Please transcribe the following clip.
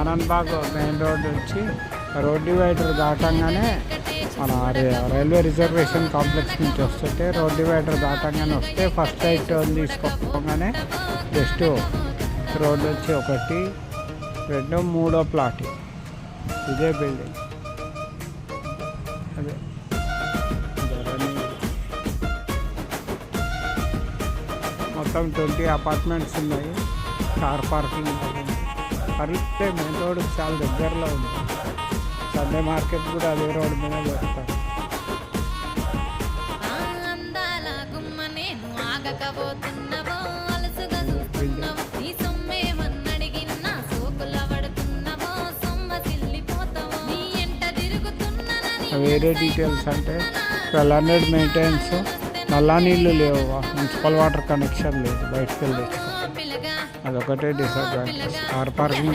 Anand Bagh main road నుంచి road divider దాటంగానే మన railway reservation complex నుంచి వస్తుంటే రోడ్ డివైడర్ దాటంగానే వస్తే ఫస్ట్ రైట్ తీసుకోగానే జస్ట్ రోడ్ వచ్చి 1, 2, 3 ప్లాట్ ఇదే బిల్డింగ్. అదే మొత్తం 20 అపార్ట్మెంట్స్ ఉన్నాయి. కార్ పార్కింగ్ పర్లే మెయిన్ రోడ్ చాలా దగ్గరలో ఉంది. సండే మార్కెట్ కూడా అదే రోడ్ మీద పెడతారు. వేరే డీటెయిల్స్ అంటే 1200 మెయింటెనెన్స్, నల్లా నీళ్ళు లేవు, మున్సిపల్ వాటర్ కనెక్షన్ లేదు, బయటకు వెళ్ళి అదొకటే డిసడ్వాంటేజ్. Car parking